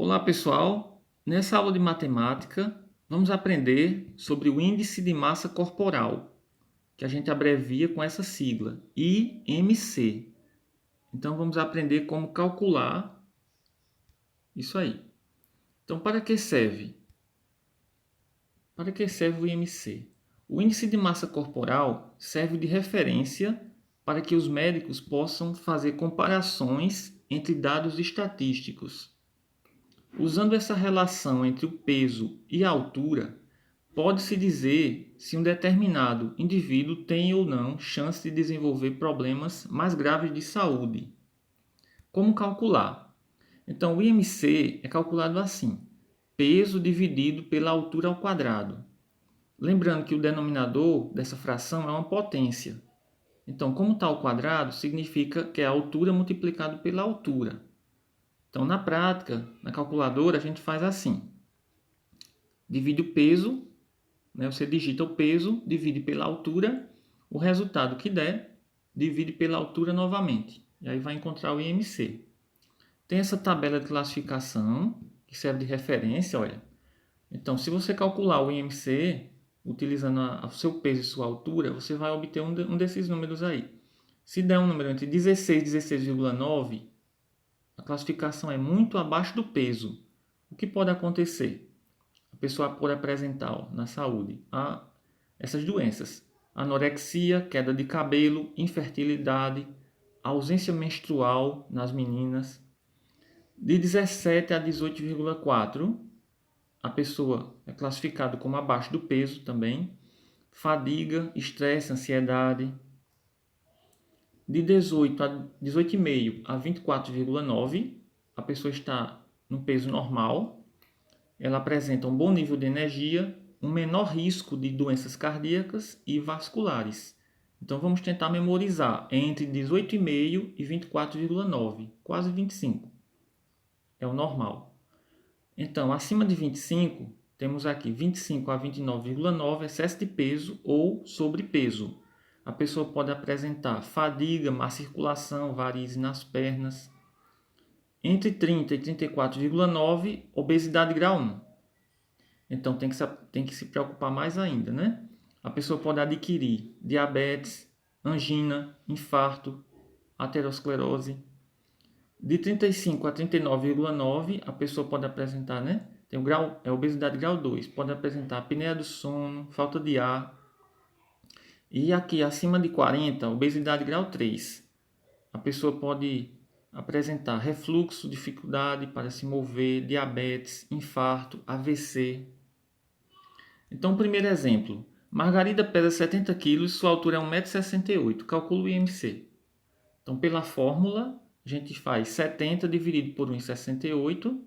Olá pessoal, nessa aula de matemática vamos aprender sobre o índice de massa corporal, que a gente abrevia com essa sigla, IMC. Então vamos aprender como calcular isso aí. Então para que serve? Para que serve o IMC? O índice de massa corporal serve de referência para que os médicos possam fazer comparações entre dados estatísticos. Usando essa relação entre o peso e a altura, pode-se dizer se um determinado indivíduo tem ou não chance de desenvolver problemas mais graves de saúde. Como calcular? Então, o IMC é calculado assim: peso dividido pela altura ao quadrado. Lembrando que o denominador dessa fração é uma potência. Então, como está ao quadrado, significa que é a altura multiplicado pela altura. Então, na prática, na calculadora, a gente faz assim: divide o peso, né? Você digita o peso, divide pela altura, o resultado que der, divide pela altura novamente. E aí vai encontrar o IMC. Tem essa tabela de classificação, que serve de referência, olha. Então, se você calcular o IMC, utilizando o seu peso e sua altura, você vai obter um desses números aí. Se der um número entre 16 e 16,9, a classificação é muito abaixo do peso. O que pode acontecer? A pessoa pode apresentar na saúde essas doenças: anorexia, queda de cabelo, infertilidade, ausência menstrual nas meninas. De 17 a 18,4, a pessoa é classificada como abaixo do peso também. Fadiga, estresse, ansiedade. De 18 a 18,5 a 24,9, a pessoa está no peso normal. Ela apresenta um bom nível de energia, um menor risco de doenças cardíacas e vasculares. Então vamos tentar memorizar entre 18,5 e 24,9, quase 25. É o normal. Então, acima de 25, temos aqui 25 a 29,9, excesso de peso ou sobrepeso. A pessoa pode apresentar fadiga, má circulação, varizes nas pernas. Entre 30 e 34,9, obesidade grau 1. Então tem que se preocupar mais ainda, né? A pessoa pode adquirir diabetes, angina, infarto, aterosclerose. De 35 a 39,9, a pessoa pode apresentar, né? Tem o grau, é obesidade grau 2, pode apresentar apneia do sono, falta de ar. E aqui acima de 40, obesidade grau 3. A pessoa pode apresentar refluxo, dificuldade para se mover, diabetes, infarto, AVC. Então, primeiro exemplo. Margarida pesa 70 kg, sua altura é 1,68 m. Calcula o IMC. Então, pela fórmula, a gente faz 70 dividido por 1,68.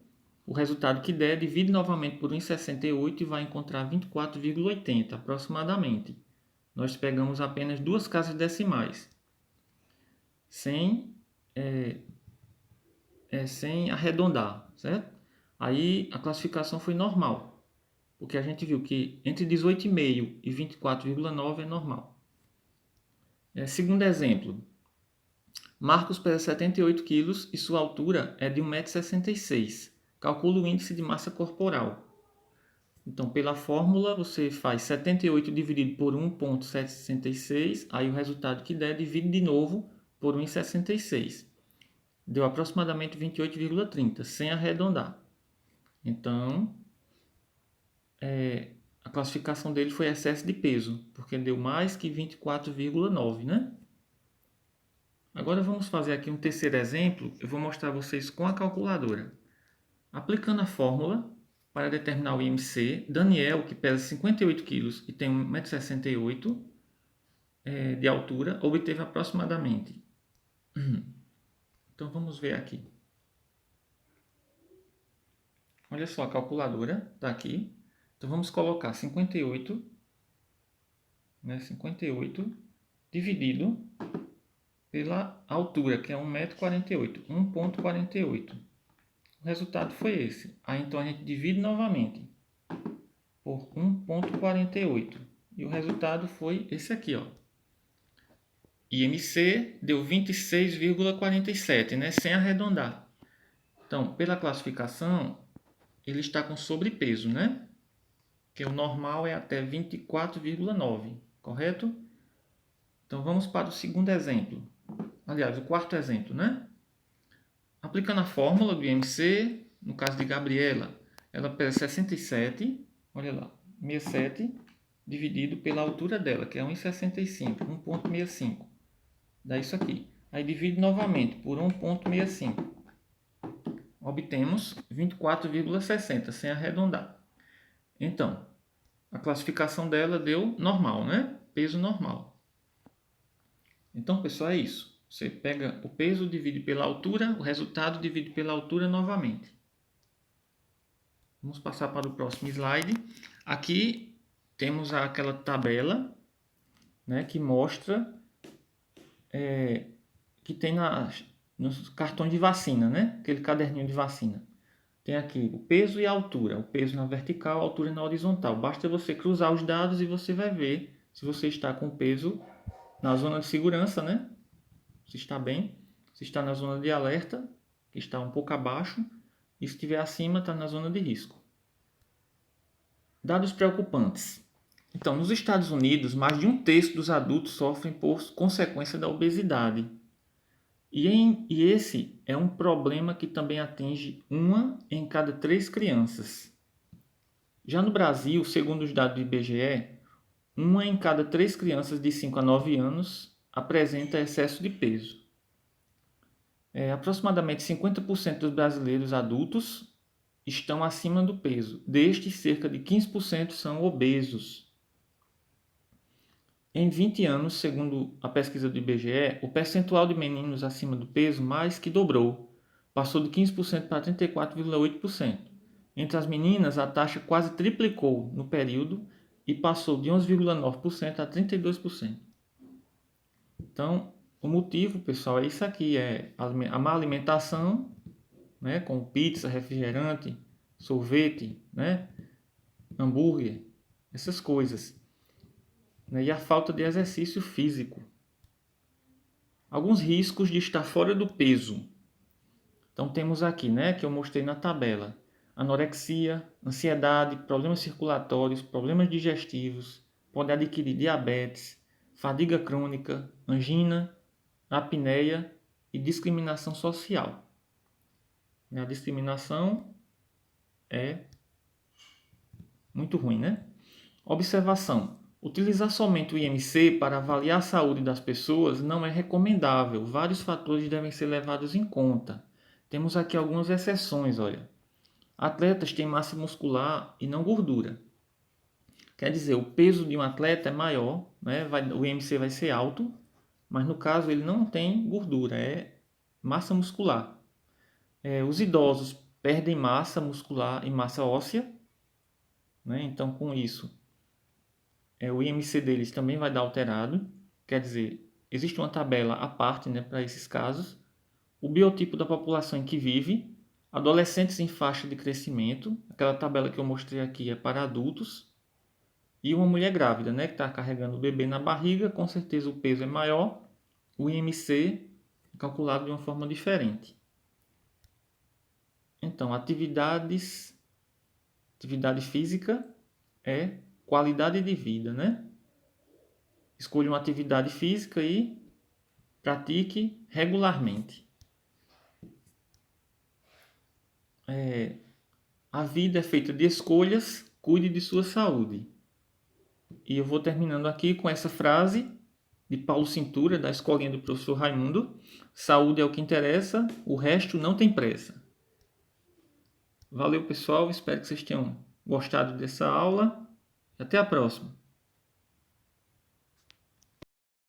O resultado que der, divide novamente por 1,68 e vai encontrar 24,80 aproximadamente. Nós pegamos apenas duas casas decimais, sem arredondar, certo? Aí a classificação foi normal, porque a gente viu que entre 18,5 e 24,9 é normal. Segundo exemplo, Marcos pesa 78 kg e sua altura é de 1,66 m. Calcula o índice de massa corporal. Então, pela fórmula, você faz 78 dividido por 1,766, aí o resultado que der, divide de novo por 1,66. Deu aproximadamente 28,30, sem arredondar. Então, a classificação dele foi excesso de peso, porque deu mais que 24,9, né? Agora vamos fazer aqui um terceiro exemplo. Eu vou mostrar a vocês com a calculadora. Aplicando a fórmula para determinar o IMC, Daniel, que pesa 58 kg e tem 1,68 m de altura, obteve aproximadamente. Então vamos ver aqui. Olha só, a calculadora está aqui. Então vamos colocar 58, né, 58 dividido pela altura, que é 1,48 m, 1,48. O resultado foi esse. Aí então a gente divide novamente por 1,48. E o resultado foi esse aqui, ó. IMC deu 26,47, né? Sem arredondar. Então, pela classificação, ele está com sobrepeso, né? Que o normal é até 24,9, correto? Então vamos para o segundo exemplo. Aliás, o quarto exemplo, né? Aplicando a fórmula do IMC, no caso de Gabriela, ela pesa 67, olha lá, 67, dividido pela altura dela, que é 1,65, 1,65. Dá isso aqui. Aí divide novamente por 1,65. Obtemos 24,60, sem arredondar. Então, a classificação dela deu normal, né? Peso normal. Então, pessoal, é isso. Você pega o peso, divide pela altura, o resultado divide pela altura novamente. Vamos passar para o próximo slide. Aqui temos aquela tabela, né, que mostra que tem nos cartões de vacina, né? Aquele caderninho de vacina. Tem aqui o peso e a altura. O peso na vertical, a altura na horizontal. Basta você cruzar os dados e você vai ver se você está com o peso na zona de segurança, né? Se está bem. Se está na zona de alerta, que está um pouco abaixo. E se estiver acima, está na zona de risco. Dados preocupantes. Então, nos Estados Unidos, mais de 1/3 dos adultos sofrem por consequência da obesidade. E esse é um problema que também atinge 1 em cada 3 crianças. Já no Brasil, segundo os dados do IBGE, 1 em cada 3 crianças de 5 a 9 anos apresenta excesso de peso. Aproximadamente 50% dos brasileiros adultos estão acima do peso. Destes, cerca de 15% são obesos. Em 20 anos, segundo a pesquisa do IBGE, o percentual de meninos acima do peso mais que dobrou, passou de 15% para 34,8%. Entre as meninas, a taxa quase triplicou no período e passou de 11,9% a 32%. Então, o motivo, pessoal, é isso aqui, é a má alimentação, né, com pizza, refrigerante, sorvete, né, hambúrguer, essas coisas. E a falta de exercício físico. Alguns riscos de estar fora do peso. Então temos aqui, né, que eu mostrei na tabela: anorexia, ansiedade, problemas circulatórios, problemas digestivos, pode adquirir diabetes, fadiga crônica, angina, apneia e discriminação social. A discriminação é muito ruim, né? Observação: utilizar somente o IMC para avaliar a saúde das pessoas não é recomendável. Vários fatores devem ser levados em conta. Temos aqui algumas exceções, olha. Atletas têm massa muscular e não gordura. Quer dizer, o peso de um atleta é maior, né? O IMC vai ser alto, mas no caso ele não tem gordura, é massa muscular. Os idosos perdem massa muscular e massa óssea, né? Então com isso o IMC deles também vai dar alterado, quer dizer, existe uma tabela à parte, né, para esses casos. O biotipo da população em que vive, adolescentes em faixa de crescimento, aquela tabela que eu mostrei aqui é para adultos, e uma mulher grávida, né, que está carregando o bebê na barriga, com certeza o peso é maior, o IMC é calculado de uma forma diferente. Então, atividade física é qualidade de vida, né? Escolha uma atividade física e pratique regularmente. A vida é feita de escolhas, cuide de sua saúde. E eu vou terminando aqui com essa frase de Paulo Cintura, da escolinha do professor Raimundo: saúde é o que interessa, o resto não tem pressa. Valeu, pessoal, espero que vocês tenham gostado dessa aula. Até a próxima.